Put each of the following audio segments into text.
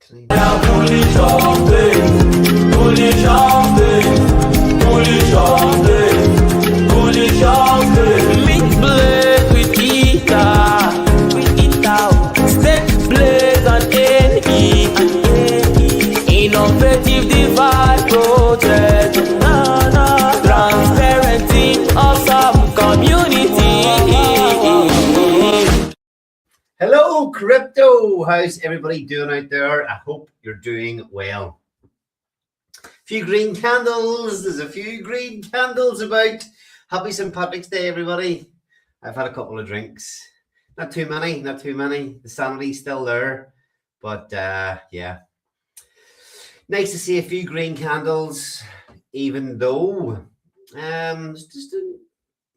Innovative device project, transparent team, awesome community. Hello, crypto. How's everybody doing out there? I hope you're doing well. A few green candles. There's a few green candles about. Happy St. Patrick's Day, everybody. I've had a couple of drinks. Not too many. The sanity's still there. But yeah. Nice to see a few green candles, even though there's just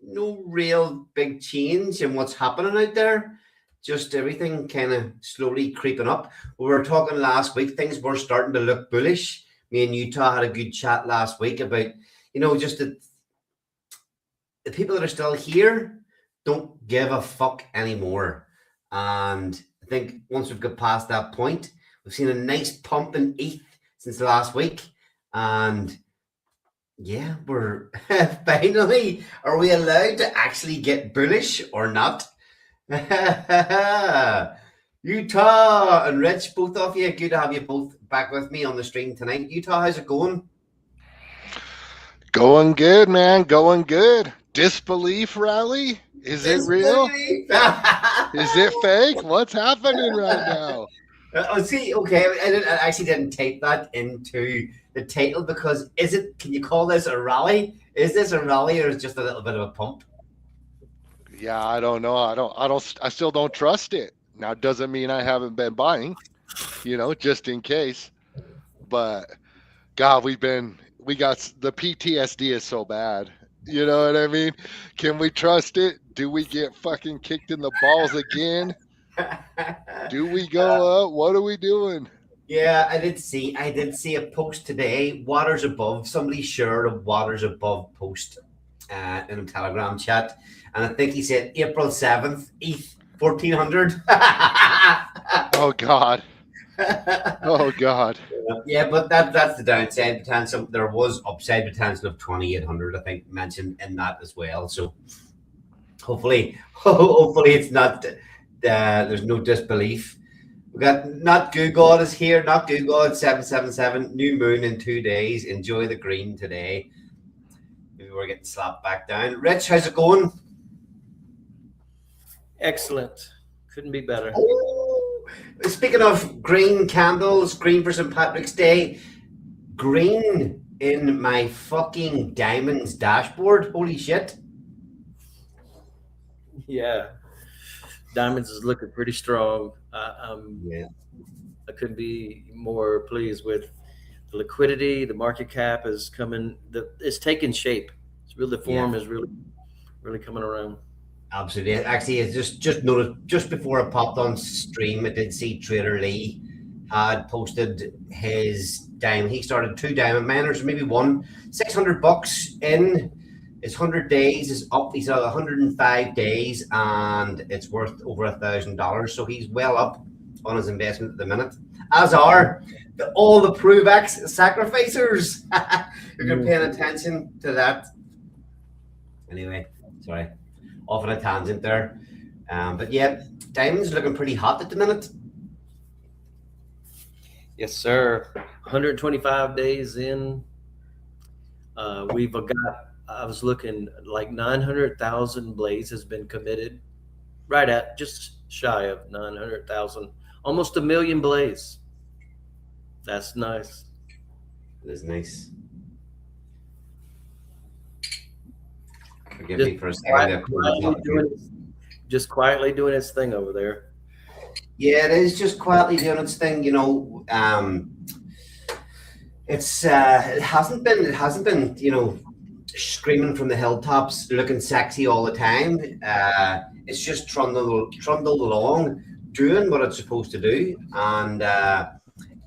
no real big change in what's happening out there. Just everything kind of slowly creeping up. We were talking last week, things were starting to look bullish. Me and Utah had a good chat last week about, just the people that are still here don't give a fuck anymore. And I think once we've got past that point, we've seen a nice pump in ETH since last week. And yeah, we're finally, are we allowed to actually get bullish or not? Utah and Rich, both of you, good to have you both back with me on the stream tonight. Utah, how's it going? Going good, man. Going good. Disbelief rally? Is it real? Is it fake? What's happening right now? See, okay, I actually didn't take that into the title because can you call this a rally? Is this a rally or is it just a little bit of a pump? Yeah, I don't know. I still don't trust it. Now, it doesn't mean I haven't been buying, just in case. But God, we got the PTSD is so bad. You know what I mean? Can we trust it? Do we get fucking kicked in the balls again? Do we go up? What are we doing? Yeah, I did see a post today. Waters Above. Somebody shared a Waters Above post in a Telegram chat, and I think he said April 7th, ETH 1400. Oh God. Oh God. Yeah, but that's the downside potential. There was upside potential of 2800, I think, mentioned in that as well. So hopefully it's not. There's no disbelief. We got Not Goo God is here. Not Goo God 777. New moon in 2 days. Enjoy the green today. Maybe we're getting slapped back down. Rich, how's it going? Excellent. Couldn't be better. Oh, speaking of green candles, green for St. Patrick's Day, green in my fucking diamonds dashboard. Holy shit. Yeah. Diamonds is looking pretty strong. Yeah. I couldn't be more pleased with the liquidity. The market cap is coming. It's taking shape. It's really, the form is really coming around. Absolutely. Actually, it's just noticed just before I popped on stream, I did see Trader Lee had posted his diamond. He started 2 diamond miners, maybe one. $600 in. His 100 days is up. He's at 105 days and it's worth over $1,000. So he's well up on his investment at the minute, as are all the Pruvax sacrificers. You're paying attention to that. Anyway, sorry, off on a tangent there. But yeah, diamonds looking pretty hot at the minute. Yes, sir. 125 days in. We've got, I was looking like 900,000 blades has been committed, right at just shy of 900,000, almost 1 million blades. That's nice. It is nice. Forgive me for a second. Just quietly doing its thing over there. Yeah, it is just quietly doing its thing. It hasn't been, screaming from the hilltops, looking sexy all the time. It's just trundled along, doing what it's supposed to do. And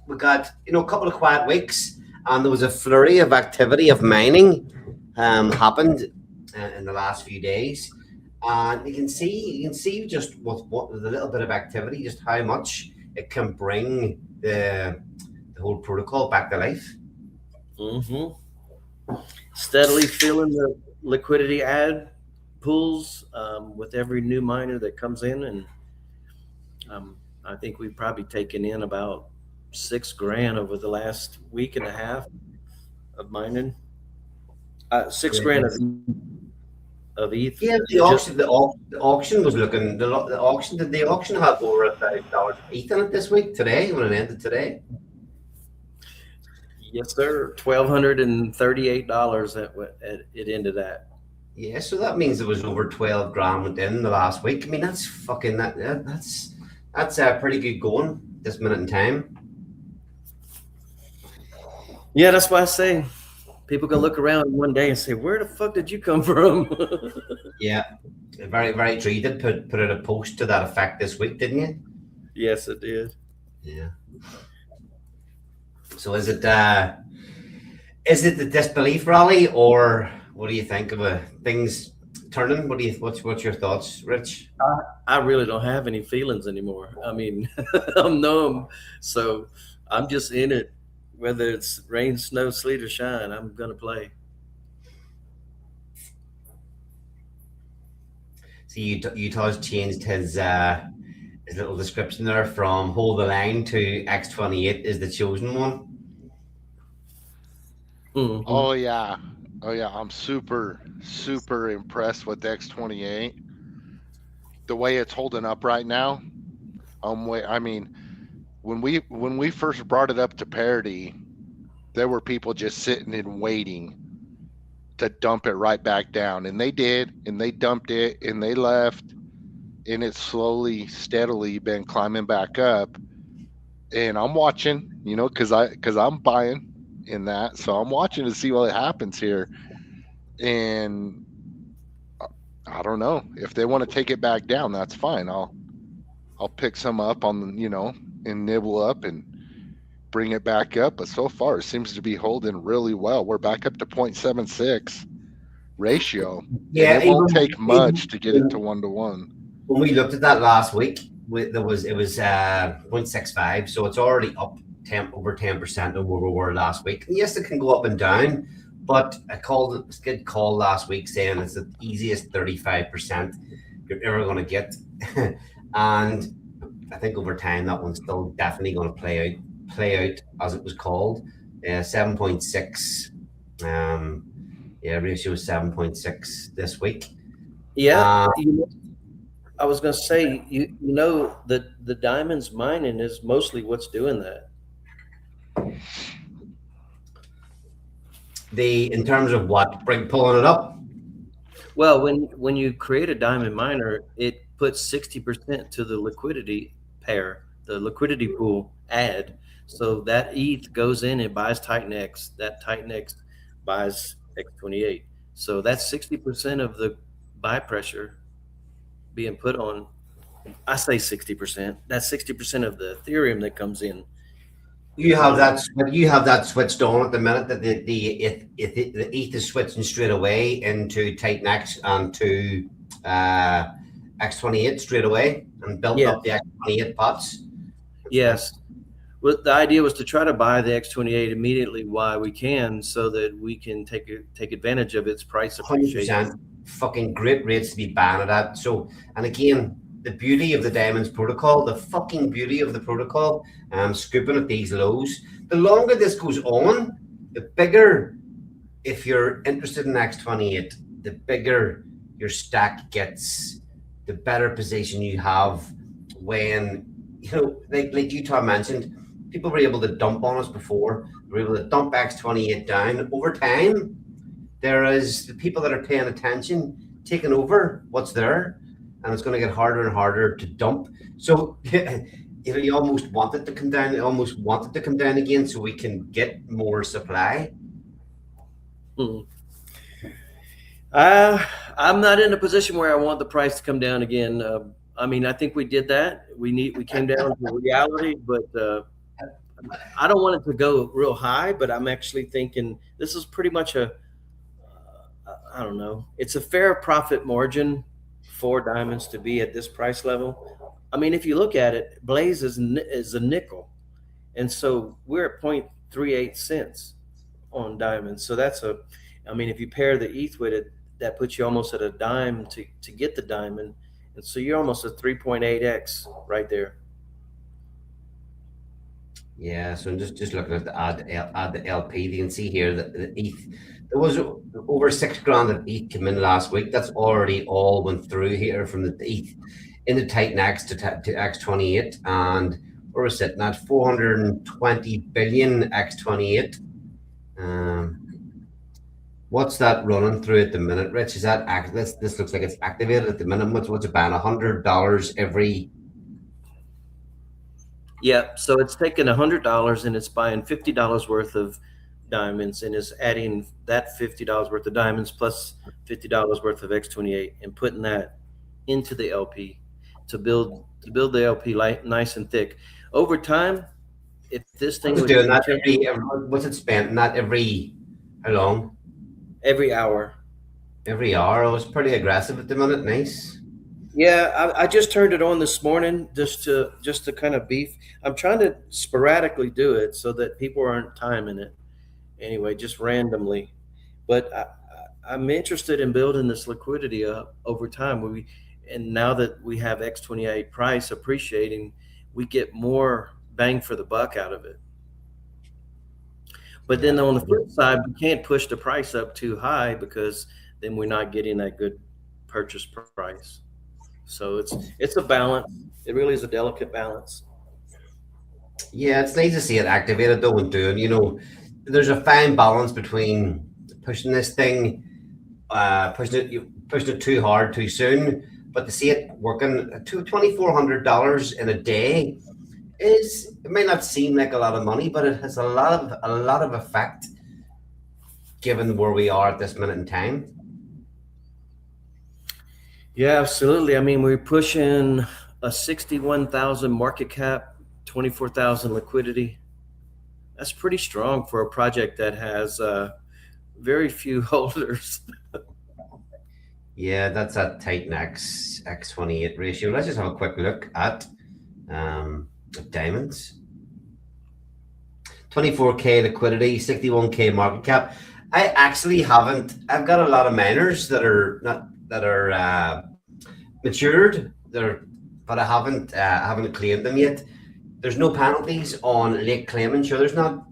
we got, a couple of quiet weeks, and there was a flurry of activity of mining happened in the last few days. And you can see just what the little bit of activity, just how much it can bring the whole protocol back to life. Mm-hmm. Steadily filling the liquidity ad pools with every new miner that comes in, and um, I think we've probably taken in about 6 grand over the last week and a half of mining. 6 grand of ETH. Yeah, Just the auction was looking. The auction did the auction have over $1,000 of ETH in it this week today when it ended today. yes, sir. $1,238 at it ended that. Yeah, so that means there was over 12 grand within the last week. I mean, that's fucking that's pretty good going this minute in time. Yeah, that's why I say people can look around one day and say, "Where the fuck did you come from?" Yeah, very very true. You did put out a post to that effect this week, didn't you? Yes, it did. Yeah. So is it the disbelief rally, or what do you think of things turning? What's your thoughts, Rich? I really don't have any feelings anymore. I mean, I'm numb, so I'm just in it. Whether it's rain, snow, sleet, or shine, I'm gonna play. See, Utah's changed his little description there from hold the line to X28 is the chosen one. Mhm. Oh yeah. Oh yeah. I'm super impressed with the X28. The way it's holding up right now. I mean, when we first brought it up to parity, there were people just sitting and waiting to dump it right back down, and they did, and they dumped it, and they left, and it's slowly, steadily been climbing back up. And I'm watching, because I'm buying in that, so I'm watching to see what happens here. And I don't know if they want to take it back down. That's fine. I'll pick some up and nibble up and bring it back up. But so far, it seems to be holding really well. We're back up to 0.76 ratio, and Yeah, it won't take even much to get it to 1-to-1. when we looked at that last week, it was 0.65, so it's already up over 10% of where we were last week. And yes, it can go up and down, but I called it a good call last week saying it's the easiest 35% you're ever going to get, and I think over time that one's still definitely going to play out as it was called. 7.6. Ratio is 7.6 this week. Yeah, I was going to say, the diamonds mining is mostly what's doing that. In terms of what pulling it up. Well, when you create a diamond miner, it puts 60% to the liquidity pair, the liquidity pool ad. So that ETH goes in and buys Titan X. That Titan X buys X28. So that's 60% of the buy pressure being put on. I say 60%. That's 60% of the Ethereum that comes in. You have that switched on at the minute that the ETH is switching straight away into Titan X and to X28 straight away and building up the X28 pots. Yes. Well, the idea was to try to buy the X28 immediately while we can, so that we can take advantage of its price appreciation. 100% fucking great rates to be buying it at. So, and again, the beauty of the Diamonds protocol, the fucking beauty of the protocol, scooping at these lows. The longer this goes on, the bigger, if you're interested in X28, the bigger your stack gets, the better position you have when, like Utah mentioned, people were able to dump on us before. We were able to dump X28 down. Over time, there is the people that are paying attention taking over what's there, and it's going to get harder and harder to dump. So, you almost want it to come down. You almost want it to come down again so we can get more supply. I'm not in a position where I want the price to come down again. I mean, I think we did that. We came down to reality, but I don't want it to go real high. But I'm actually thinking this is pretty much I don't know. It's a fair profit margin for diamonds to be at this price level. I mean, if you look at it, Blaze is a nickel, and so we're at 0.38 cents on diamonds. So that's a, I mean, if you pair the ETH with it, that puts you almost at a dime to get the diamond, and so you're almost at 3.8x right there. Yeah, so I'm just looking at the add the LP. You can see here that the ETH, there was over 6 grand of ETH came in last week. That's already all went through here from the ETH in the Titan X to X28, and we're sitting at 420 billion X28. What's that running through at the minute, Rich? Is that this looks like it's activated at the minute. What's it ban? $100 every. Yeah, so it's taking $100 and it's buying $50 worth of diamonds and is adding that $50 worth of diamonds plus $50 worth of X28 and putting that into the LP to build the LP nice and thick. Over time, if this thing What's it would doing that continue what's it spending that every, how long? every hour. Every hour. Oh, it's pretty aggressive at the minute. Nice. Yeah, I just turned it on this morning just to kind of beef. I'm trying to sporadically do it so that people aren't timing it anyway, just randomly. But I'm interested in building this liquidity up over time. And now that we have X28 price appreciating, we get more bang for the buck out of it. But then Yeah. on the flip side, we can't push the price up too high because then we're not getting that good purchase price. So it's a balance. It really is a delicate balance. Yeah, it's nice to see it activated though and doing, there's a fine balance between pushing this thing, pushing it too hard too soon, but to see it working to $2,400 in a day is, it may not seem like a lot of money, but it has a lot of effect given where we are at this minute in time. Yeah, absolutely. I mean, we're pushing a 61,000 market cap, 24,000 liquidity. That's pretty strong for a project that has very few holders. Yeah, that's that Titan X28 ratio. Let's just have a quick look at diamonds. 24K liquidity, 61K market cap. I actually haven't. I've got a lot of miners that are not that are matured. But I haven't claimed them yet. There's no penalties on late claiming. Sure, there's not.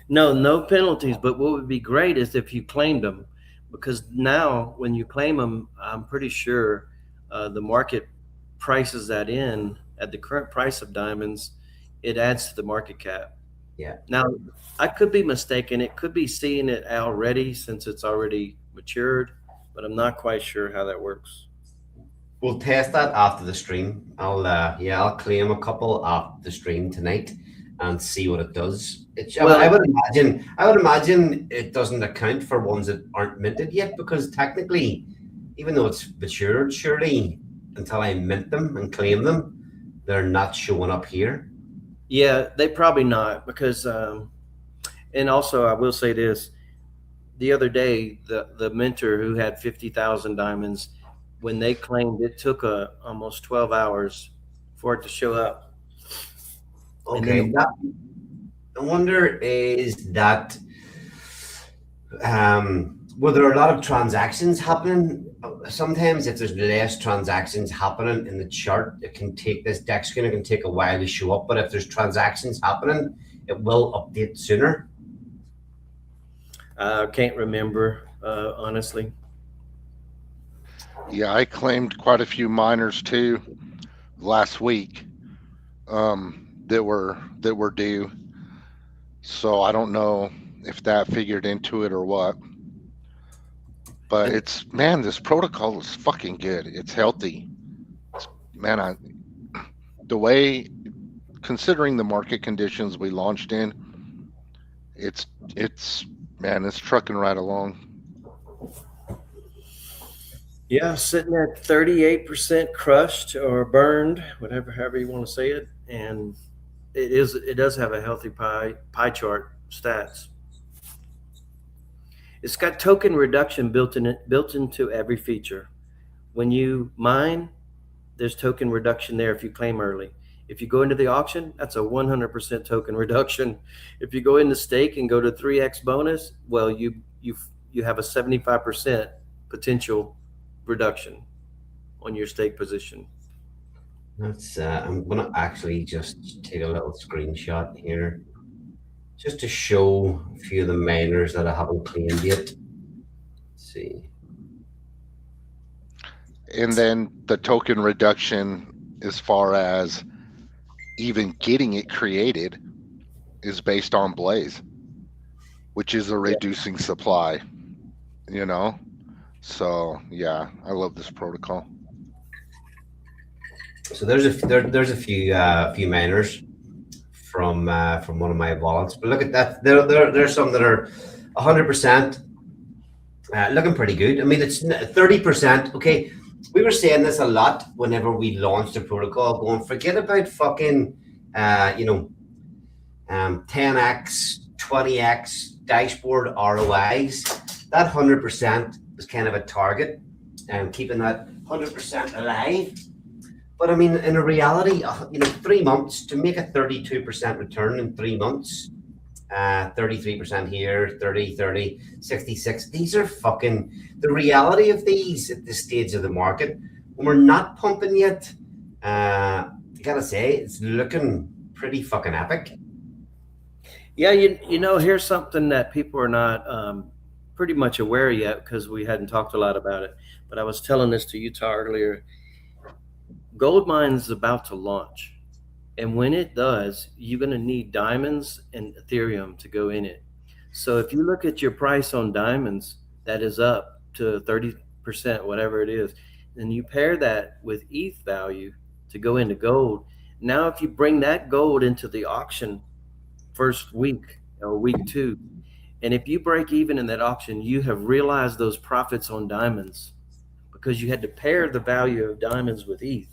No, no penalties. But what would be great is if you claimed them, because now when you claim them, I'm pretty sure the market prices that in at the current price of diamonds. It adds to the market cap. Yeah, Now, I could be mistaken. It could be seeing it already since it's already matured, but I'm not quite sure how that works. we'll test that after the stream. I'll claim a couple after the stream tonight and see what it does. I Well, would imagine it doesn't account for ones that aren't minted yet because technically, even though it's matured, surely until I mint them and claim them, they're not showing up here. yeah, they probably not because, and also I will say this: the other day, the mentor who had 50,000 diamonds, when they claimed it took almost 12 hours for it to show up, and then Okay, I wonder is that were there a lot of transactions happening? Sometimes if there's less transactions happening in the chart, it can take this deck screen, it can take a while to show up. But if there's transactions happening, it will update sooner. I can't remember honestly. Yeah, I claimed quite a few miners too last week that were due. So I don't know if that figured into it or what. But it's, man, this protocol is fucking good. It's healthy. Man, the way, considering the market conditions we launched in, it's man, it's trucking right along. Yeah, sitting at 38% crushed or burned, however you want to say it, and it does have a healthy pie chart stats. It's got token reduction built into every feature. When you mine, there's token reduction there if you claim early. If you go into the auction, that's a 100% token reduction. If you go into stake and go to 3x bonus, well, you have a 75% potential reduction on your stake position. That's I'm gonna actually just take a little screenshot here just to show a few of the miners that I haven't claimed yet. Let's see. And then the token reduction, as far as even getting it created, is based on Blaze, which is a reducing supply, you know? So, yeah, I love this protocol. So there's a few miners from one of my wallets, but look at that. There's some that are 100% looking pretty good. I mean, it's 30%. Okay, we were saying this a lot whenever we launched the protocol, going forget about fucking 10x, 20x dashboard ROIs. That 100% was kind of a target, and keeping that 100% alive. But I mean, in reality, 3 months to make a 32% return in 3 months, 33% here, 30, 66. These are fucking the reality of these at this stage of the market. When we're not pumping yet, I gotta say, it's looking pretty fucking epic. Yeah, here's something that people are not pretty much aware yet because we hadn't talked a lot about it. But I was telling this to Utah earlier. Goldmine's about to launch. And when it does, you're going to need diamonds and Ethereum to go in it. So if you look at your price on diamonds, that is up to 30%, whatever it is, and you pair that with ETH value to go into gold. Now, if you bring that gold into the auction first week or week 2, and if you break even in that auction, you have realized those profits on diamonds because you had to pair the value of diamonds with ETH.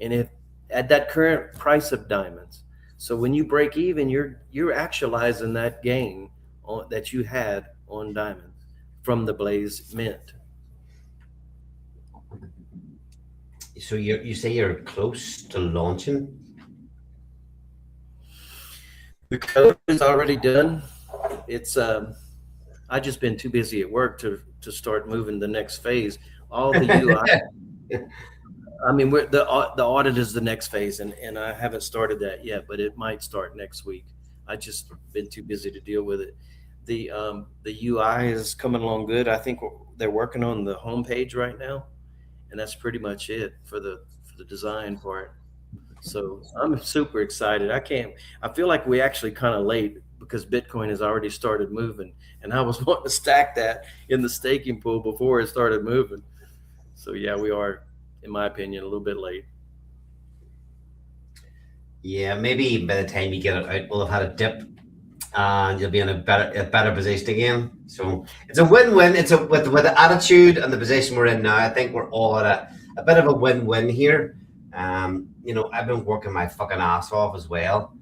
And if at that current price of diamonds, so when you break even, you're actualizing that gain that you had on diamonds from the Blaze mint. So you say you're close to launching? The code is already done. It's I just been too busy at work to start moving the next phase. All the UI. I mean, the audit is the next phase, and I haven't started that yet, but it might start next week. I just been too busy to deal with it. The UI is coming along good. I think they're working on the homepage right now, and that's pretty much it for the design part. So I'm super excited. I feel like we actually kind of late because Bitcoin has already started moving, and I was wanting to stack that in the staking pool before it started moving. So yeah, we are, in my opinion, a little bit late. Yeah, maybe by the time you get it out, we'll have had a dip, and you'll be in a better position again. So it's a win-win. It's with the attitude and the position we're in now. I think we're all at a bit of a win-win here. I've been working my fucking ass off as well.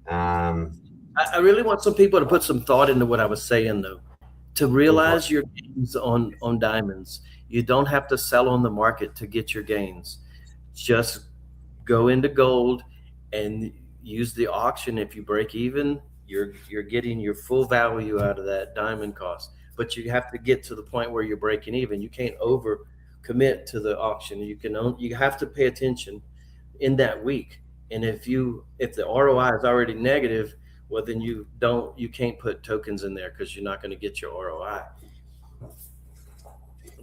I really want some people to put some thought into what I was saying, though. To realize your gains on diamonds, you don't have to sell on the market to get your gains. Just go into gold and use the auction. If you break even, you're getting your full value out of that diamond cost. But you have to get to the point where you're breaking even. You can't over commit to the auction. You have to pay attention in that week. And if the ROI is already negative, well, then you can't put tokens in there because you're not going to get your ROI.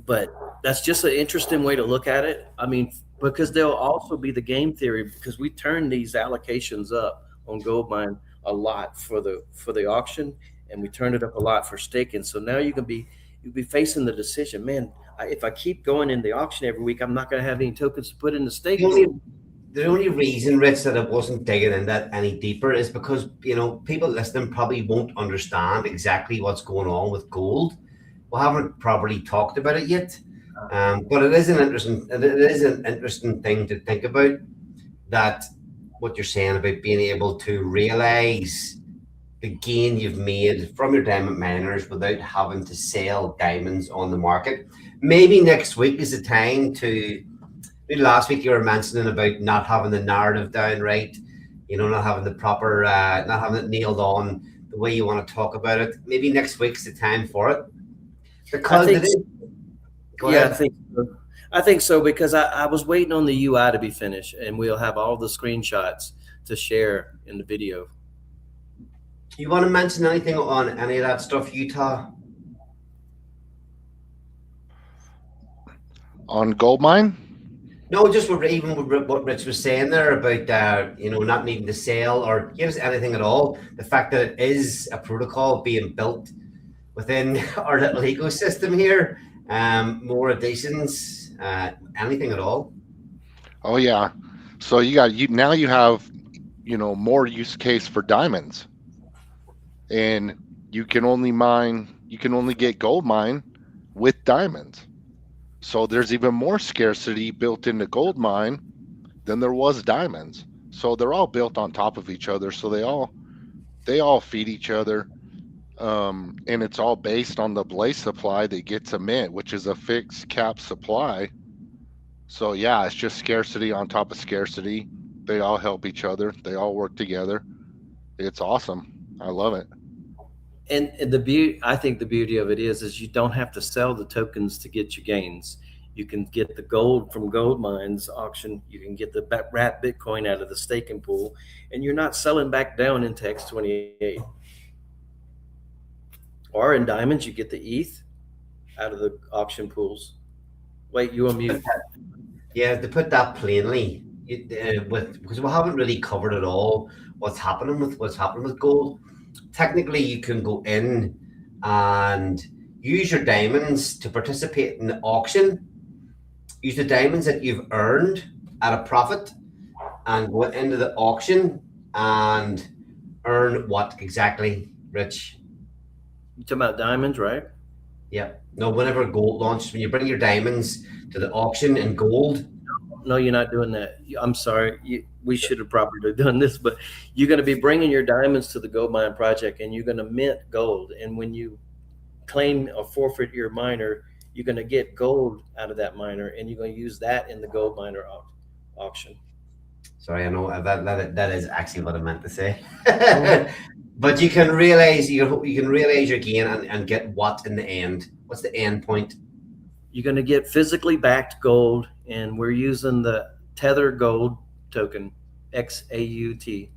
But that's just an interesting way to look at it. I mean, because there'll also be the game theory, because we turn these allocations up on Goldmine a lot for the auction, and we turned it up a lot for staking. So now you'll be facing the decision, man. If I keep going in the auction every week, I'm not going to have any tokens to put in the staking. The only reason, Rich, that I wasn't digging in that any deeper is because people listening probably won't understand exactly what's going on with gold. We haven't properly talked about it yet, but it is an interesting thing to think about. That what you're saying about being able to realize the gain you've made from your diamond miners without having to sell diamonds on the market. Maybe next week is the time to last week you were mentioning about not having the narrative down right, not having the proper, not having it nailed on the way you want to talk about it. Maybe next week's the time for it I because think, it is. Go yeah, ahead. I think so because I was waiting on the UI to be finished, and we'll have all the screenshots to share in the video. You want to mention anything on any of that stuff, Utah? On gold mine. No, just even what Rich was saying there about not needing to sell or give us anything at all. The fact that it is a protocol being built within our little ecosystem here. More additions, anything at all. Oh yeah. So now you have more use case for diamonds, and you can only get gold mine with diamonds. So there's even more scarcity built into gold mine than there was diamonds. So they're all built on top of each other. So they all feed each other. And it's all based on the blaze supply that gets a mint, which is a fixed cap supply. So yeah, it's just scarcity on top of scarcity. They all help each other. They all work together. It's awesome. I love it. And I think the beauty of it is you don't have to sell the tokens to get your gains. You can get the gold from gold mines auction. You can get the wrap Bitcoin out of the staking pool, and you're not selling back down into X28. Or in diamonds, you get the ETH out of the auction pools. Wait, you unmute. Yeah, to put that plainly, because we haven't really covered at all what's happening with gold. Technically, you can go in and use your diamonds to participate in the auction. Use the diamonds that you've earned at a profit and go into the auction and earn what exactly, Rich? You talking about diamonds, right? Yeah. No, whenever gold launches, when you bring your diamonds to the auction in gold. No, you're not doing that. I'm sorry. We should have probably done this, but you're going to be bringing your diamonds to the gold mine project, and you're going to mint gold. And when you claim or forfeit your miner, you're going to get gold out of that miner, and you're going to use that in the gold miner auction. Sorry, I know that is actually what I meant to say. But you can realize your gain and get what in the end. What's the end point? You're going to get physically backed gold, and we're using the Tether Gold token, XAUT.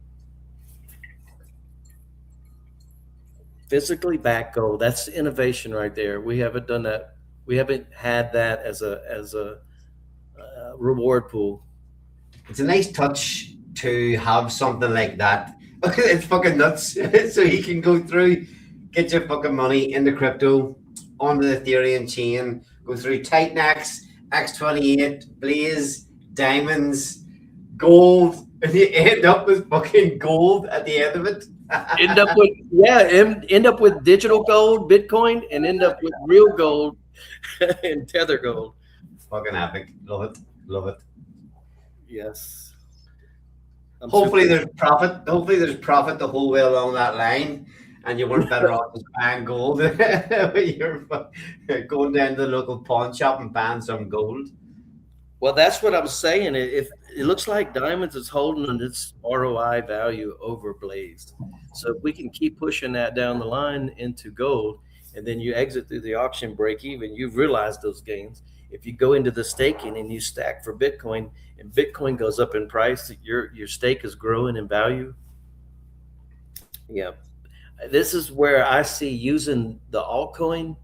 Physically backed gold. That's innovation right there. We haven't done that. We haven't had that as a reward pool. It's a nice touch to have something like that. It's fucking nuts. So you can go through, get your fucking money into crypto onto the Ethereum chain, go through Titan X, X28, Blaze, diamonds, gold, and you end up with fucking gold at the end of it. End up with digital gold, Bitcoin, and end up with real gold and Tether gold. Fucking epic. Love it. Love it. Yes. Hopefully there's profit. Hopefully there's profit the whole way along that line, and you weren't better off just buying gold. You're going down to the local pawn shop and buying some gold. Well, that's what I'm saying. If it looks like diamonds is holding its ROI value over Blazed, so if we can keep pushing that down the line into gold, and then you exit through the auction break even, you've realized those gains. If you go into the staking and you stack for Bitcoin, and Bitcoin goes up in price, your stake is growing in value. Yeah, this is where I see using the altcoin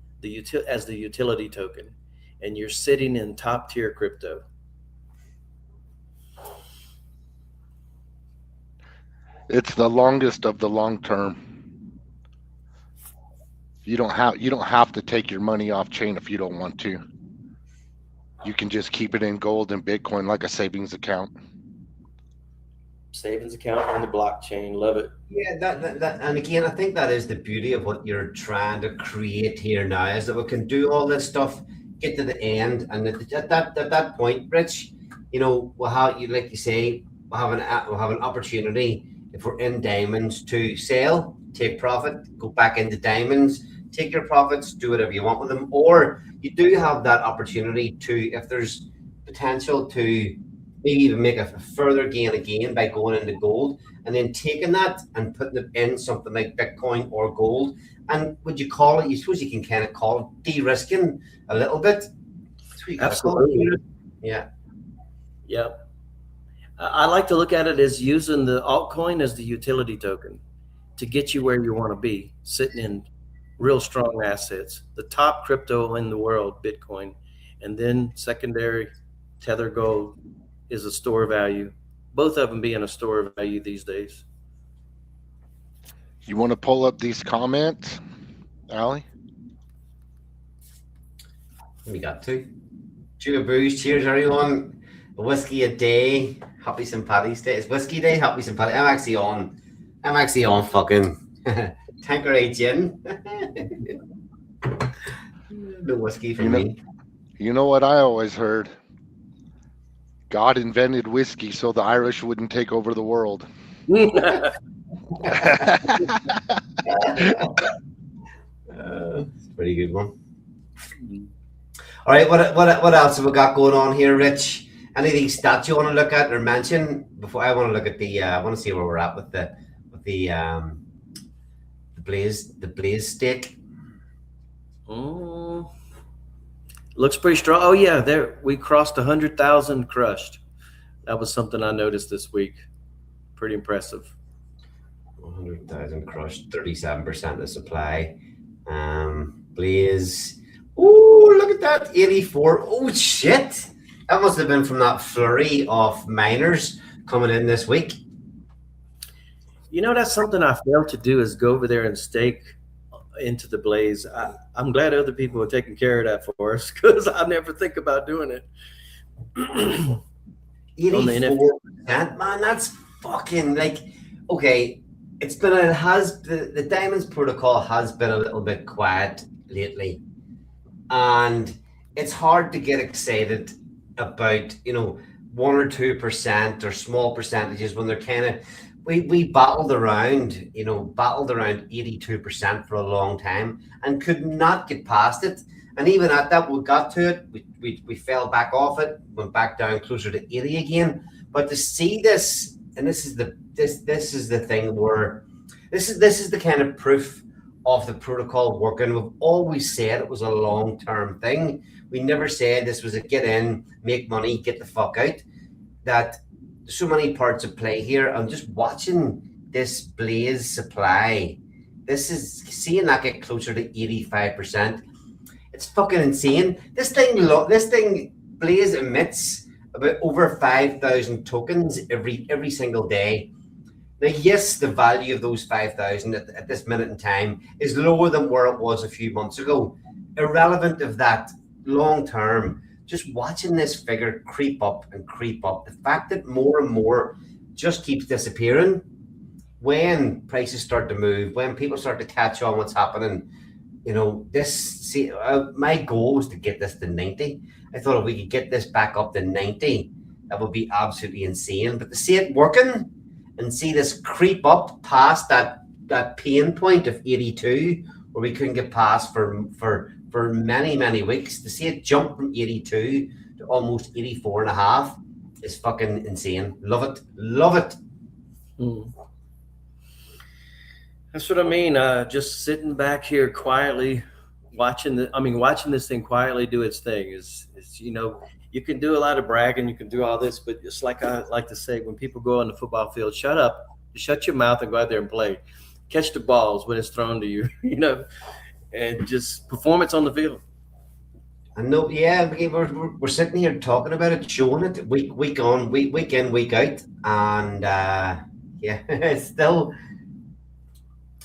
as the utility token, and you're sitting in top tier crypto. It's the longest of the long term. You don't have to take your money off chain if you don't want to. You can just keep it in gold and Bitcoin like a savings account. Savings account on the blockchain. Love it. Yeah, that and again, I think that is the beauty of what you're trying to create here now, is that we can do all this stuff, get to the end, and at that point, Rich, we'll have, like you say, we'll have an opportunity if we're in diamonds to sell, take profit, go back into diamonds, take your profits, do whatever you want with them, or you do have that opportunity to, if there's potential to maybe even make a further gain again by going into gold and then taking that and putting it in something like Bitcoin or gold. And would you call it, you suppose you can kind of call it de-risking a little bit? That's what you gotta call it. Yeah. Yeah. I like to look at it as using the altcoin as the utility token to get you where you want to be, sitting in real strong assets, the top crypto in the world, Bitcoin, and then secondary Tether Gold is a store of value. Both of them being a store of value these days. You want to pull up these comments, Allie? We got to. Cheer booze, cheers everyone. A whiskey a day. Happy St. Paddy's Day. It's whiskey day, happy St. Paddy's. I'm actually on fucking Tanqueray gin. No whiskey for me. You know what I always heard? God invented whiskey so the Irish wouldn't take over the world. Pretty good one. All right, what else have we got going on here, Rich? Any of these stats you want to look at or mention before? I want to look at the. I want to see where we're at with the Blaze stake. Looks pretty strong. Oh yeah, there we crossed 100,000 crushed. That was something I noticed this week. Pretty impressive. 100,000 crushed, 37% of supply. Blaze. Oh, look at that, 84. Oh shit, that must have been from that flurry of miners coming in this week. You know, that's something I failed to do, is go over there and stake into the Blaze. I'm glad other people are taking care of that for us, because I never think about doing it. 84%, man, that's fucking like, okay, the Diamonds protocol has been a little bit quiet lately, and it's hard to get excited about, 1 or 2% or small percentages when they're kind of, we battled around 82% for a long time and could not get past it. And even at that, we got to it. We fell back off it, went back down closer to 80 again. But to see this, and this is the thing where this is the kind of proof of the protocol working. We've always said it was a long-term thing. We never said this was a get in, make money, get the fuck out. That so many parts of play here. I'm just watching this Blaze supply. This is seeing that get closer to 85%. It's fucking insane. This thing Blaze emits about over 5,000 tokens every single day. Now, yes, the value of those 5,000 at this minute in time is lower than where it was a few months ago. Irrelevant of that, long term, just watching this figure creep up and creep up. The fact that more and more just keeps disappearing. When prices start to move, when people start to catch on what's happening, my goal was to get this to 90. I thought if we could get this back up to 90, that would be absolutely insane. But to see it working and see this creep up past that pain point of 82, where we couldn't get past for many, many weeks, to see it jump from 82 to almost 84 and a half is fucking insane. Love it. Love it. That's what I mean. Just sitting back here quietly, watching this thing quietly do its thing is you can do a lot of bragging, you can do all this, but it's like I like to say, when people go on the football field, shut up, shut your mouth and go out there and play. Catch the balls when it's thrown to you, and just performance on the field. I know, yeah, we're sitting here talking about it, showing it week on, week in, week out, and it's still,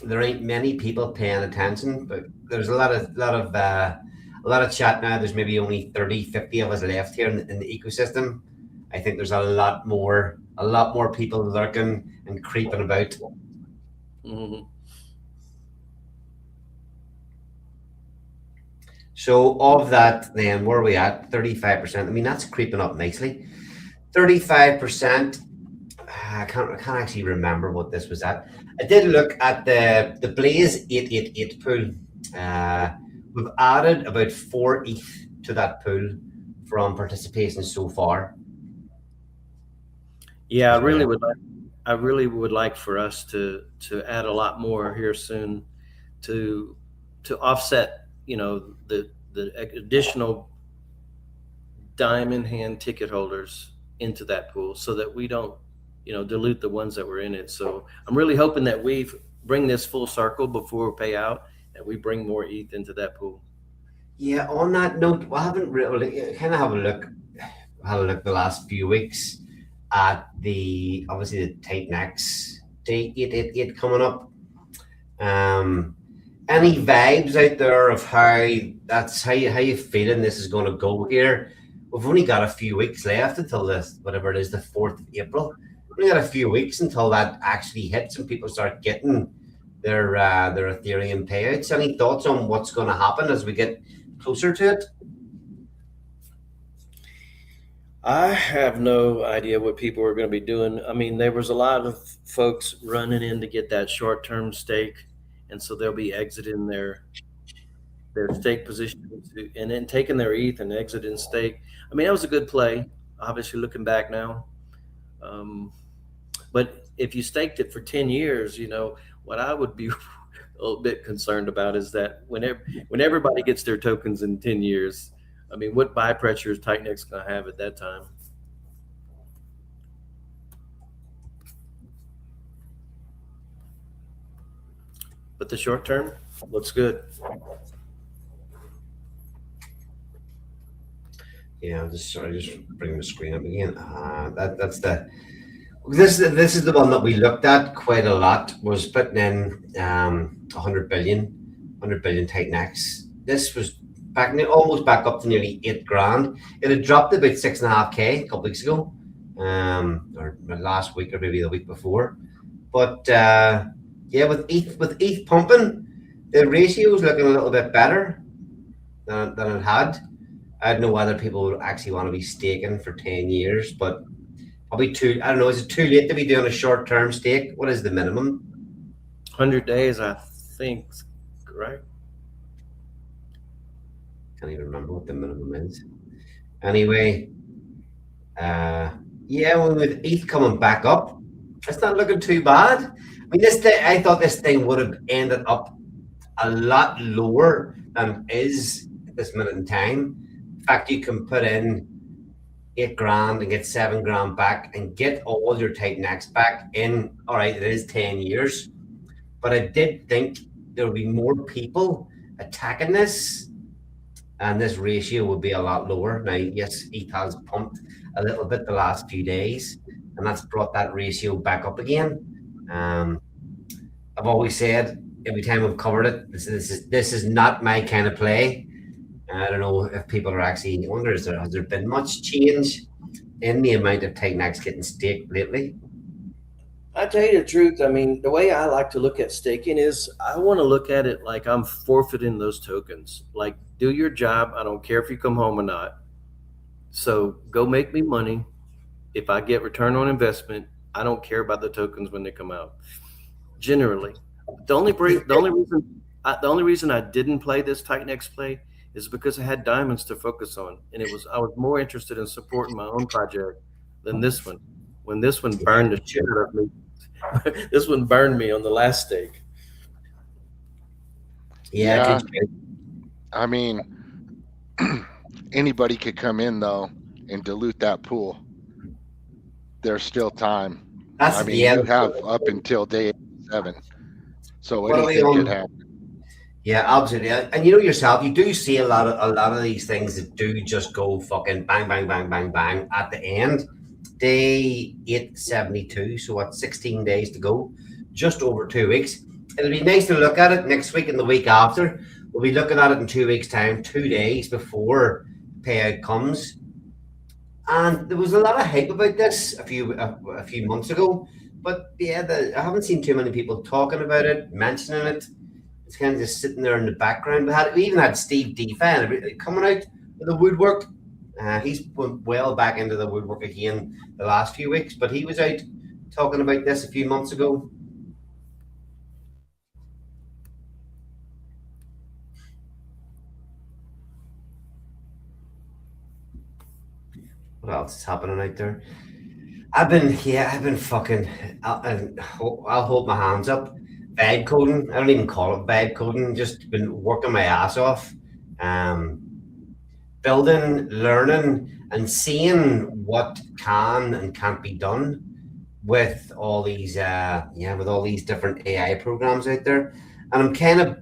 there ain't many people paying attention, but there's a lot of chat now. There's maybe only 30, 50 of us left here in the ecosystem. I think there's a lot more people lurking and creeping about. Mm-hmm. So of that, then, where are we at? 35%. I mean, that's creeping up nicely. 35%. I can't actually remember what this was at. I did look at the Blaze 888 pool. We've added about 4 ETH to that pool from participation so far. Yeah, As well. I really would like for us to add a lot more here soon to offset, the additional diamond hand ticket holders into that pool so that we don't, dilute the ones that were in it. So I'm really hoping that we bring this full circle before we pay out and we bring more ETH into that pool. Yeah, on that note, we haven't really kind of have a look, had a look the last few weeks at the obviously the Titan X day 888 coming up. Um, any vibes out there of how you feeling this is going to go here? We've only got a few weeks left until this whatever it is, the 4th of April. We've only got a few weeks until that actually hits and people start getting their Ethereum payouts. Any thoughts on what's going to happen as we get closer to it? I have no idea what people are going to be doing. I mean, there was a lot of folks running in to get that short-term stake, and so they'll be exiting their stake positions and then taking their ETH and exiting stake. I mean, that was a good play. Obviously, looking back now, um, but if you staked it for 10 years, what I would be a little bit concerned about is that when everybody gets their tokens in 10 years, I mean, what buy pressure is Titan X going to have at that time? But the short term looks good. Yeah, I'm just sorry, just bring the screen up again. That's the this is the one that we looked at quite a lot. Was putting in 100 billion Titan X. This was almost back up to nearly 8 grand. It had dropped about 6.5K a couple weeks ago, or last week or maybe the week before. But yeah, with ETH pumping, the ratio is looking a little bit better than it had. I don't know whether people would actually want to be staking for 10 years, but probably I don't know, is it too late to be doing a short term stake? What is the minimum? 100 days, I think, right? Can't even remember what the minimum is. Anyway, yeah, well, with ETH coming back up, it's not looking too bad. I mean, I thought this thing would have ended up a lot lower than it is at this minute in time. In fact, you can put in 8 grand and get 7 grand back and get all your Titan X back in. All right, it is 10 years, but I did think there would be more people attacking this and this ratio would be a lot lower. Now, yes, ETH has pumped a little bit the last few days, and that's brought that ratio back up again. Um, I've always said every time I've covered it, this is not my kind of play. I don't know if people are actually wonder has there been much change in the amount of Titan X getting staked lately? I tell you the truth. I mean, the way I like to look at staking is I want to look at it like I'm forfeiting those tokens. Like, do your job. I don't care if you come home or not. So go make me money. If I get return on investment, I don't care about the tokens when they come out. Generally, the only reason I didn't play this Titan X play is because I had diamonds to focus on, and I was more interested in supporting my own project than this one. When this one burned the shit out of me, this one burned me on the last stake. Yeah, Yeah, good. I mean, anybody could come in though and dilute that pool. There's still time. That's I mean, yeah. you have up until day 7, so What are we anything could on? happen. Yeah, absolutely. And you know yourself, you do see a lot of these things that do just go fucking bang, bang, bang, bang, bang at the end. Day 872, so what, 16 days to go, just over 2 weeks. It'll be nice to look at it next week and the week after. We'll be looking at it in 2 weeks' time, 2 days before payout comes. And there was a lot of hype about this a few months ago, but yeah, I haven't seen too many people talking about it, mentioning it. It's kind of just sitting there in the background. We even had Steve DeFan coming out with the woodwork. He's went well back into the woodwork again the last few weeks, but he was out talking about this a few months ago. what else is happening out there? I've been fucking. I'll hold my hands up. Vibe coding. I don't even call it vibe coding. Just been working my ass off. Um, Building, learning, and seeing what can and can't be done with all these with all these different AI programs out there. And I'm kind of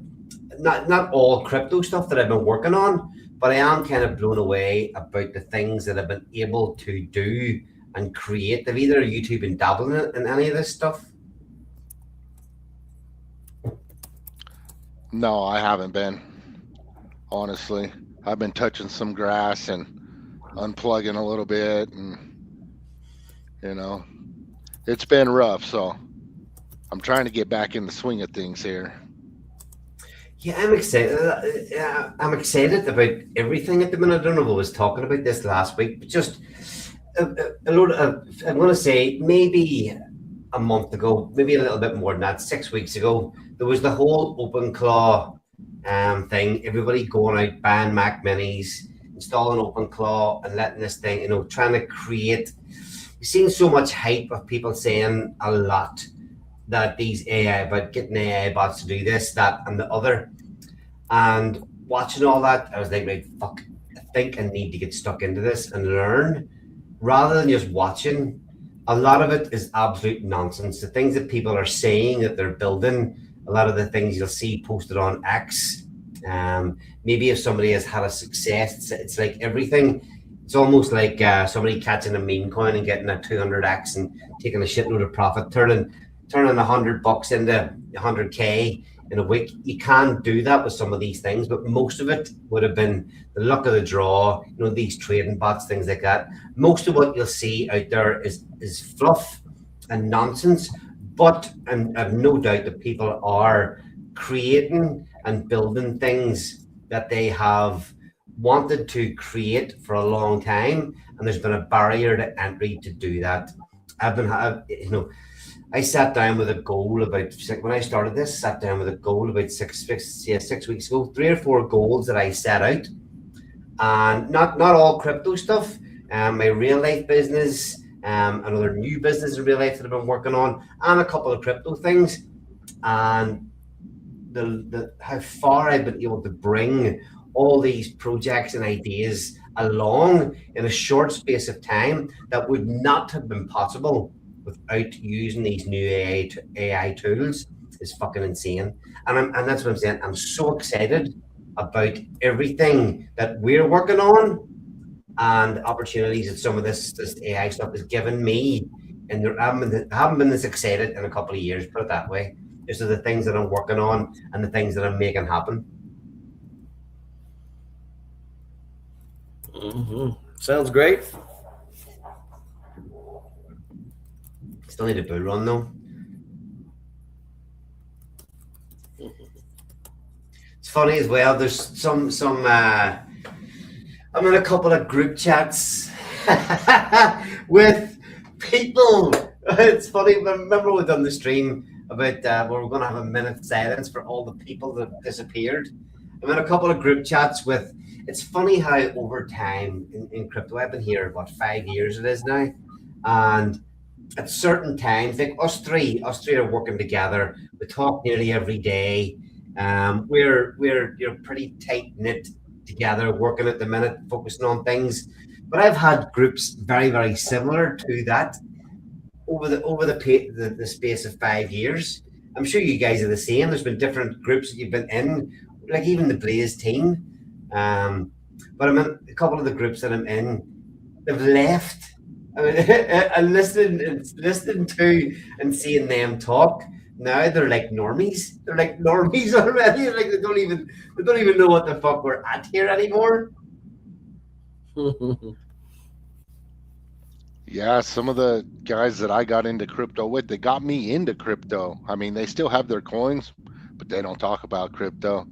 not all crypto stuff that I've been working on, but I am kind of blown away about the things that I've been able to do and create. Have either YouTube been dabbling in any of this stuff? No, I haven't been. Honestly, I've been touching some grass and unplugging a little bit, and you know, it's been rough. So I'm trying to get back in the swing of things here. Yeah, I'm excited. I'm excited about everything at the minute. I don't know if I was talking about this last week, but just a load of, I'm going to say maybe a month ago, maybe a little bit more than that, 6 weeks ago, there was the whole open claw thing. Everybody going out buying Mac Minis, installing open claw, and letting this thing, trying to create. We've seen so much hype of people saying a lot that these AI, about getting AI bots to do this, that, and the other. And watching all that, I was like, right, fuck, I think I need to get stuck into this and learn rather than just watching. A lot of it is absolute nonsense. The things that people are saying that they're building, a lot of the things you'll see posted on X. Maybe if somebody has had a success, it's like everything. It's almost like somebody catching a meme coin and getting a 200x and taking a shitload of profit, turning $100 into 100K in a week. You can't do that with some of these things, but most of it would have been the luck of the draw, these trading bots, things like that. Most of what you'll see out there is fluff and nonsense, but and I've no doubt that people are creating and building things that they have wanted to create for a long time, and there's been a barrier to entry to do that. I sat down with a goal when I started this, sat down with a goal about 6 weeks ago, 3 or 4 goals that I set out, and not all crypto stuff. My real life business, another new business in real life that I've been working on, and a couple of crypto things, and the how far I've been able to bring all these projects and ideas along in a short space of time that would not have been possible without using these new AI tools is fucking insane. And that's what I'm saying. I'm so excited about everything that we're working on and opportunities that some of this AI stuff has given me. And I haven't been this excited in a couple of years, put it that way. Just the things that I'm working on and the things that I'm making happen. Mm-hmm. Sounds great. Still need a bull run though. It's funny as well. There's some. I'm in a couple of group chats with people. It's funny. Remember we done the stream about where we're going to have a minute silence for all the people that have disappeared. I'm in a couple of group chats with. It's funny how over time in crypto, I've been here, 5 years it is now, and at certain times, like us three are working together. We talk nearly every day. You're pretty tight knit together, working at the minute, focusing on things. But I've had groups very, very similar to that over the space of 5 years. I'm sure you guys are the same. There's been different groups that you've been in, like even the Blaze team. But I'm in a couple of the groups that I'm in. They've left. I mean, and listening to and seeing them talk. Now they're like normies. They're like normies already. Like they don't even know what the fuck we're at here anymore. Yeah, some of the guys that I got into crypto with, they got me into crypto. I mean, they still have their coins, but they don't talk about crypto.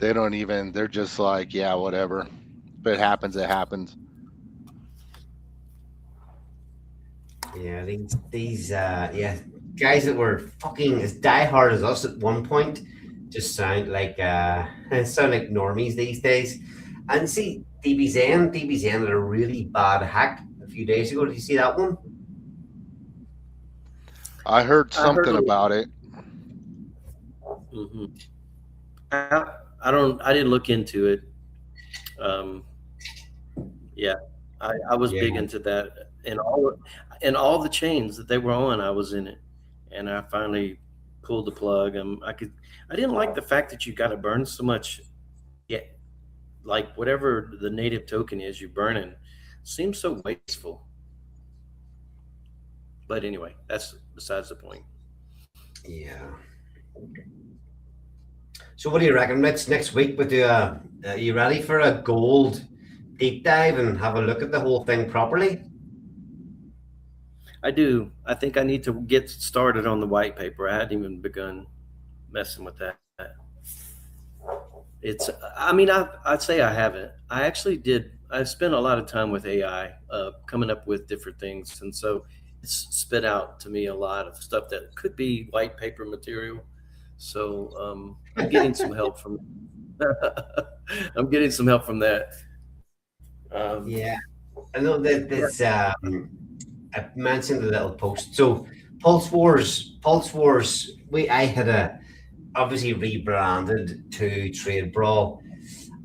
They're just like, yeah, whatever. If it happens, it happens. Yeah, these guys that were fucking as diehard as us at one point just sound like normies these days. And see, DBZN had a really bad hack few days ago. Did you see that one? I heard I heard something about it. hmm I don't. I didn't look into it. Um, yeah, I was Yeah. big into that, and all the chains that they were on, I was in it, and I finally pulled the plug. I didn't like the fact that you got to burn so much. Yeah, like whatever the native token is you're burning, seems so wasteful. But anyway, that's besides the point. Yeah. So what do you reckon, Rich? Next week we do a. Are you ready for a gold deep dive and have a look at the whole thing properly? I do. I think I need to get started on the white paper. I hadn't even begun messing with that. It's. I mean, I'd say I haven't. I actually did. I spent a lot of time with AI, coming up with different things, and so it's spit out to me a lot of stuff that could be white paper material. So I'm getting some help from. I'm getting some help from that. Yeah, I know that this. I mentioned the little post. So Pulse Wars. I had a obviously rebranded to Trade Brawl.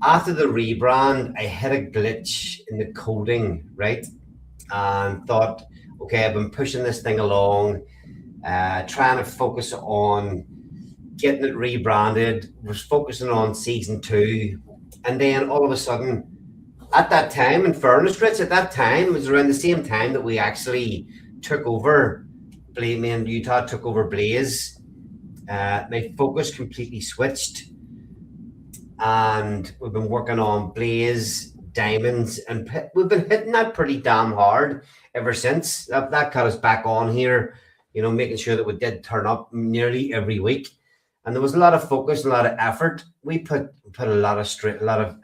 After the rebrand, I hit a glitch in the coding, right? And thought, okay, I've been pushing this thing along, trying to focus on getting it rebranded, was focusing on season two. And then all of a sudden, at that time, in fairness, Rich, at that time, it was around the same time that we actually took over, me and Utah took over Blaze. My focus completely switched, and we've been working on Blaze, Diamonds, and we've been hitting that pretty damn hard ever since. That got us back on here, making sure that we did turn up nearly every week. And there was a lot of focus, a lot of effort. We put a lot of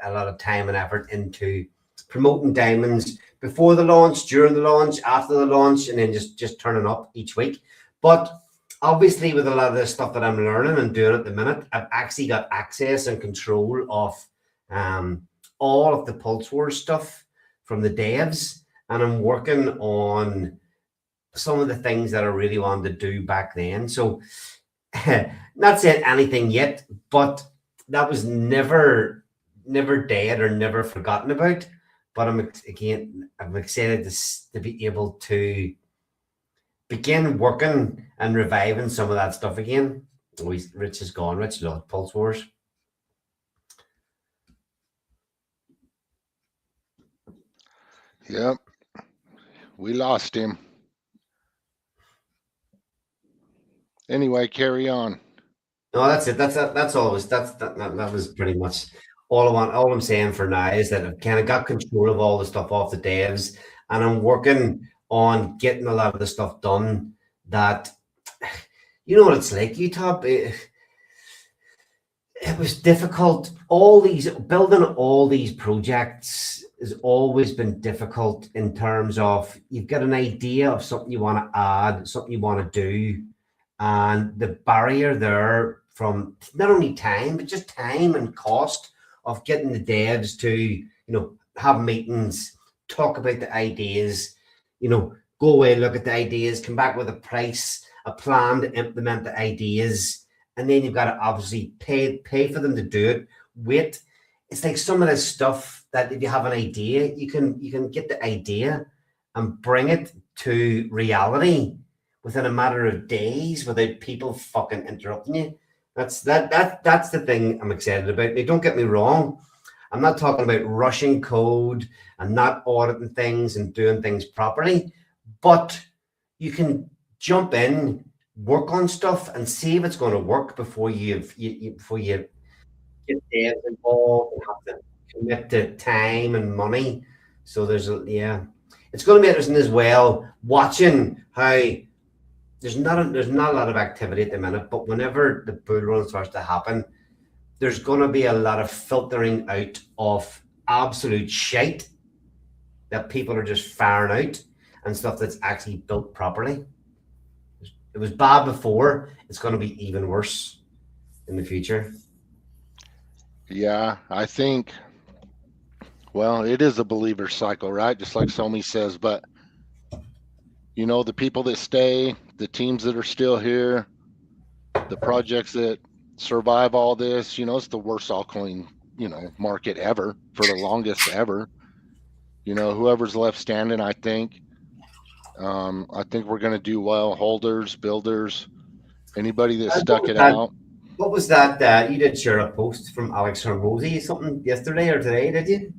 a lot of time and effort into promoting Diamonds before the launch, during the launch, after the launch, and then just turning up each week. But obviously, with a lot of the stuff that I'm learning and doing at the minute, I've actually got access and control of all of the Pulse Wars stuff from the devs, and I'm working on some of the things that I really wanted to do back then. So, not saying anything yet, but that was never dead or never forgotten about. But I'm excited to be able to begin working and reviving some of that stuff again. Rich is gone. Rich loves Pulse Wars. Yep, we lost him. Anyway, carry on. No, that's it. That's always that was pretty much all I want. All I'm saying for now is that I've kind of got control of all the stuff off the devs, and I'm working on getting a lot of the stuff done. That you know what it's like, Utah. It was difficult. Building all these projects has always been difficult in terms of you've got an idea of something you want to add, something you want to do, and the barrier there from not only time but just time and cost of getting the devs to have meetings, talk about the ideas, go away, look at the ideas, come back with a price, a plan to implement the ideas, and then you've got to obviously pay for them to do it. Wait, it's like some of this stuff that if you have an idea, you can get the idea and bring it to reality within a matter of days without people fucking interrupting you. That's the thing I'm excited about. Now, don't get me wrong. I'm not talking about rushing code and not auditing things and doing things properly, but you can jump in, work on stuff, and see if it's going to work before before you get devs involved and have to commit to time and money. So it's going to be interesting as well watching how there's not a lot of activity at the minute, but whenever the bull run starts to happen, there's going to be a lot of filtering out of absolute shite that people are just firing out and stuff that's actually built properly. It was bad before. It's going to be even worse in the future. Yeah, I think, well, it is a believer cycle, right? Just like Somi says, but You know, the people that stay, the teams that are still here, the projects that survive all this, you know, it's the worst altcoin, you know, market ever for the longest ever. You know, whoever's left standing, I think we're going to do well. Holders, builders, anybody that stuck it out. What was that? You did share a post from Alex Hormozy something yesterday or today, did you?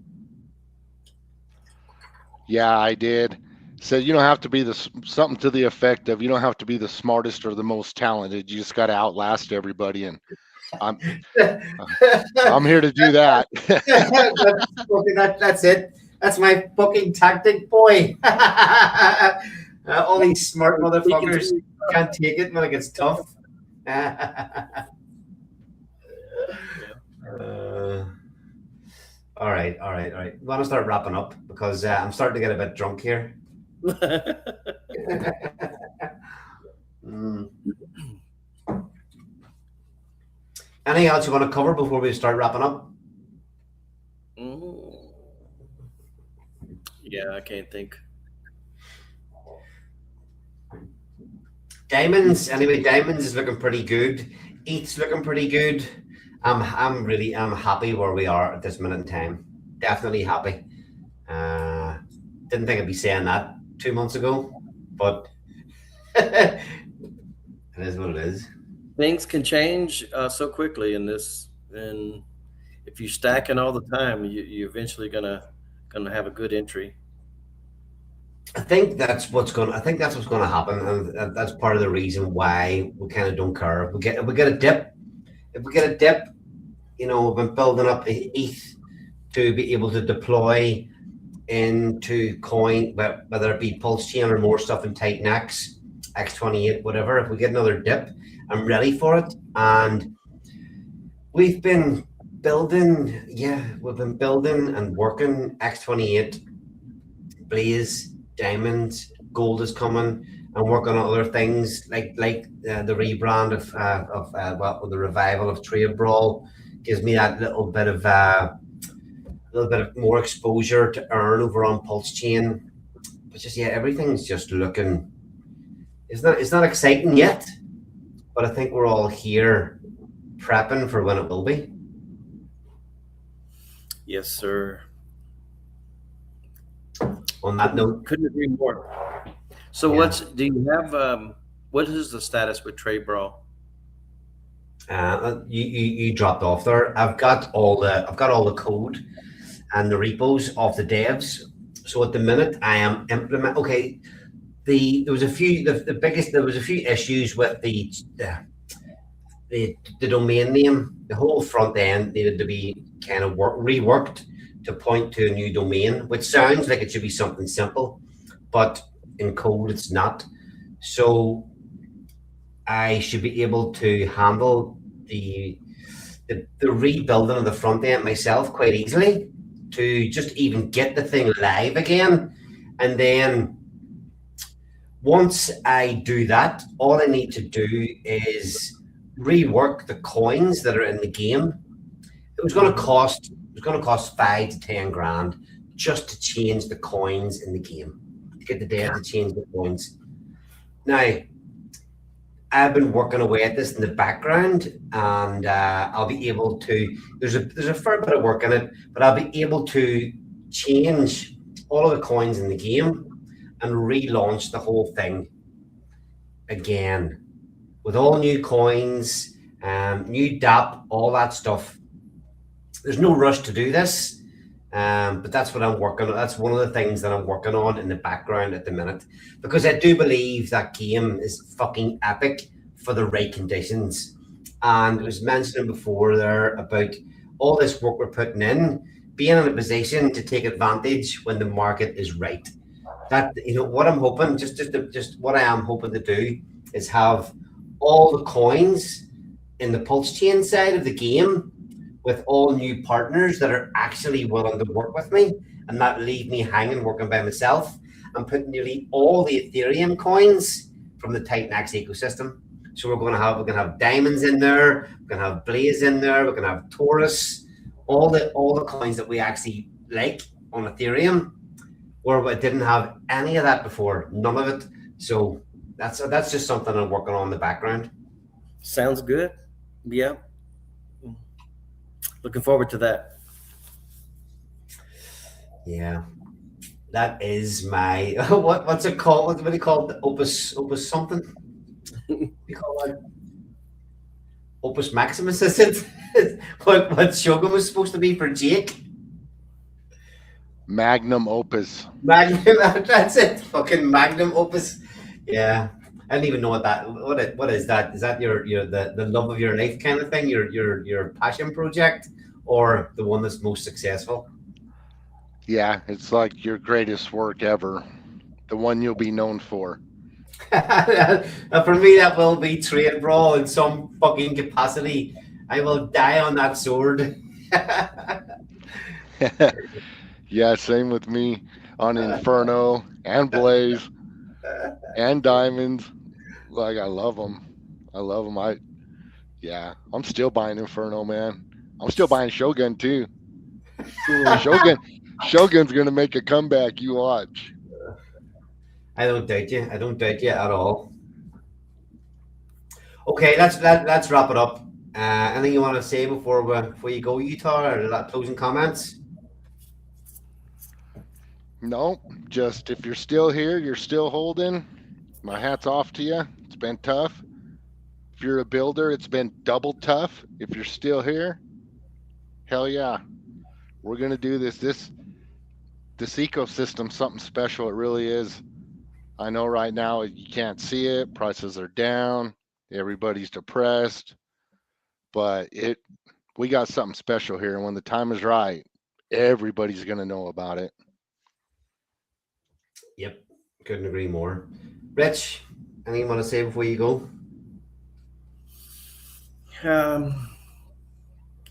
Yeah, I did. Said you don't have to be something to the effect of you don't have to be the smartest or the most talented. You just got to outlast everybody, and I'm I'm here to do that. That's it. That's my fucking tactic, boy. All these smart motherfuckers can't take it when it gets tough. All right. We want to start wrapping up because I'm starting to get a bit drunk here. Anything else you want to cover before we start wrapping up? Yeah, I can't think. Diamonds, anyway, Diamonds is looking pretty good. ETH's looking pretty good. I'm happy where we are at this minute in time. Definitely happy. Didn't think I'd be saying that 2 months ago, but it is what it is. Things can change so quickly in this, and if you're stacking all the time, you're eventually gonna have a good entry. I think that's what's going to happen, and that's part of the reason why we kind of don't care. If we get a dip, you know, we've been building up ETH to be able to deploy into coin, whether it be Pulsechain or more stuff in Titan X, X28, whatever. If we get another dip, I'm ready for it. And we've been building and working X28, Blaze, Diamonds, Gold is coming, and working on other things like the rebrand of the revival of Trade Brawl gives me that little bit of more exposure to earn over on Pulsechain. But just everything's just looking. It's not exciting yet, but I think we're all here prepping for when it will be. Yes, sir. On that note, couldn't agree more. So, do you have? What is the status with Trade Brawl? You dropped off there. I've got all the code and the repos of the devs. So at the minute, I am implement. Okay, there was a few issues with the domain name. The whole front end needed to be kind of reworked to point to a new domain, which sounds like it should be something simple, but in code it's not. So I should be able to handle the rebuilding of the front end myself quite easily to just even get the thing live again. And then once I do that, all I need to do is rework the coins that are in the game. It was going to cost 5 to 10 grand just to change the coins in the game, to get the dev to change the coins. Now, I've been working away at this in the background, and I'll be able to. There's a fair bit of work in it, but I'll be able to change all of the coins in the game and relaunch the whole thing again with all new coins, new DApp, all that stuff. There's no rush to do this, but that's what I'm working on. That's one of the things that I'm working on in the background at the minute, because I do believe that game is fucking epic for the right conditions. And I was mentioning before there about all this work we're putting in, being in a position to take advantage when the market is right. That, you know, what I'm hoping, just what I am hoping to do is have all the coins in the Pulsechain side of the game with all new partners that are actually willing to work with me and not leave me hanging working by myself. I'm putting nearly all the Ethereum coins from the Titan X ecosystem. So we're going to have diamonds in there, we're going to have Blaze in there, we're going to have Taurus, all the coins that we actually like on Ethereum, where we didn't have any of that before, none of it. So that's just something I'm working on in the background. Sounds good. Yeah. Looking forward to that. Yeah, that is my what's it called? What do you call it? Opus something? You call it Opus Maximus? Is it? What Shogun was supposed to be for Jake? Magnum opus. Magnum. That's it. Fucking Magnum Opus. Yeah. I don't even know what is that? Is that your the love of your life kind of thing? Your passion project, or the one that's most successful? Yeah, it's like your greatest work ever. The one you'll be known for. For me, that will be trade brawl in some fucking capacity. I will die on that sword. Yeah, same with me on Inferno and Blaze and Diamonds. Like I love them. I love them. Yeah, I'm still buying Inferno, man. I'm still buying Shogun too. Shogun, Shogun's gonna make a comeback. You watch. I don't doubt you. I don't doubt you at all. Okay, let's wrap it up. Anything you want to say before you go, Utah, or that closing comments? No, just if you're still here, you're still holding. My hat's off to you. It's been tough. If you're a builder, it's been double tough. If you're still here, hell yeah, we're gonna do this. This ecosystem, something special. It really is. I know right now you can't see it. Prices are down. Everybody's depressed, but we got something special here. And when the time is right, everybody's gonna know about it. Yep, couldn't agree more. Rich, anything you want to say before you go? Um,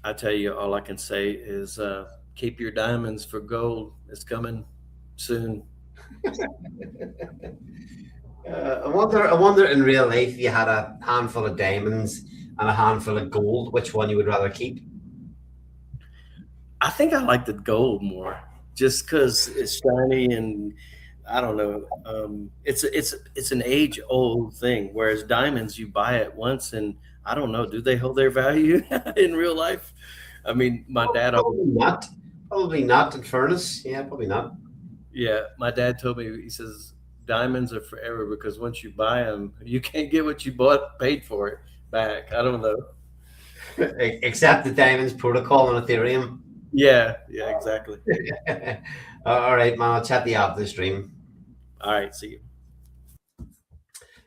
I tell you, all I can say is keep your diamonds for gold. It's coming soon. I wonder in real life, if you had a handful of diamonds and a handful of gold, which one you would rather keep? I think I like the gold more, just because it's shiny and I don't know. It's an age old thing. Whereas diamonds, you buy it once, and I don't know. Do they hold their value in real life? I mean, my Oh, dad always, probably not. Probably not. In fairness, yeah, probably not. yeah, my dad told me, he says diamonds are forever because once you buy them, you can't get what you bought paid for it back. I don't know. Except the diamonds protocol on Ethereum. Yeah, yeah, exactly. All right, man. I'll chat to you after the stream. All right, see you.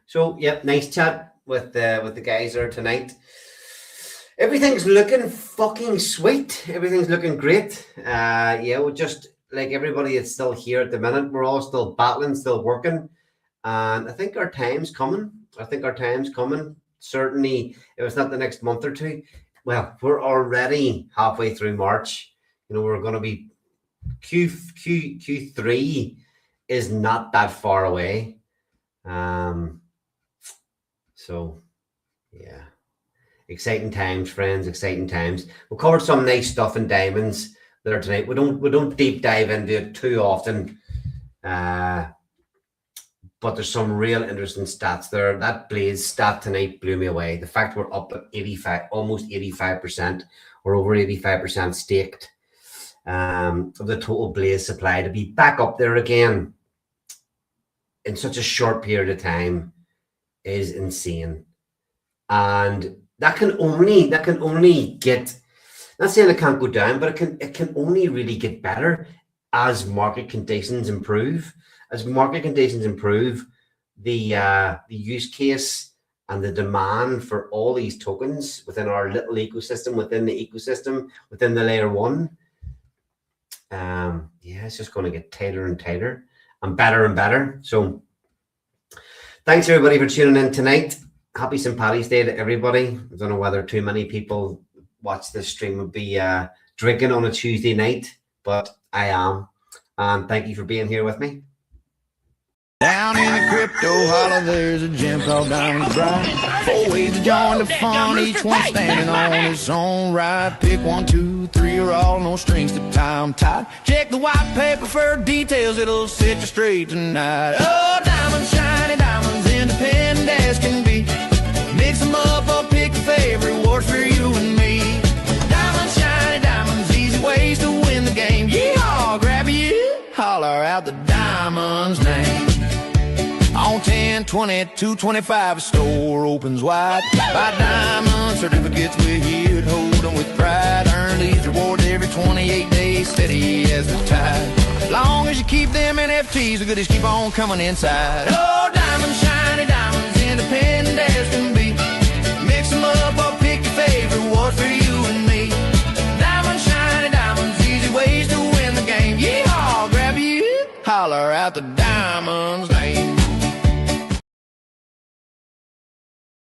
So, yep, nice chat with the guys there tonight. Everything's looking fucking sweet. Everything's looking great. Yeah, we're just like everybody that's still here at the minute. We're all still battling, still working, and I think our time's coming. I think our time's coming. Certainly, if it's not the next month or two, well, we're already halfway through March. You know, we're going to be Q3 is not that far away. So yeah, exciting times, friends. Exciting times. We covered some nice stuff in diamonds there tonight. We don't deep dive into it too often, but there's some real interesting stats there. That Blaze stat tonight blew me away. The fact we're up at 85, almost 85%, or over 85% staked of the total Blaze supply, to be back up there again in such a short period of time is insane. And that can only get, not saying it can't go down, but it can only really get better as market conditions improve. As market conditions improve, the use case and the demand for all these tokens within our little ecosystem, within the layer one, yeah, it's just going to get tighter and tighter and better. So thanks everybody for tuning in tonight. Happy St. Paddy's Day to everybody. I don't know whether too many people watch this stream would be drinking on a Tuesday night, but I am. And thank you for being here with me. Down in the crypto holler, there's a gym called Diamonds Bright. 4 ways to join the fun, each one standing on its own right. Pick 1, 2, 3 or all, no strings to tie 'em tight. Check the white paper for details, it'll set you straight tonight. Oh, diamonds, shiny diamonds, independent as can be. Mix 'em up or pick your favorite, rewards for you and me. Diamonds, shiny diamonds, easy ways to win the game. Yeehaw, grab you, holler out the Diamonds name. On 10, 20, 225, a store opens wide. Buy diamond certificates, we're here to hold them with pride. Earn these rewards every 28 days, steady as the tide. Long as you keep them NFTs, the goodies keep on coming inside. Oh, diamonds, shiny diamonds, independent as can be. Mix them up or pick your favorite, rewards for you and me. Diamonds, shiny diamonds, easy ways to win the game. Yeehaw, grab you, holler out the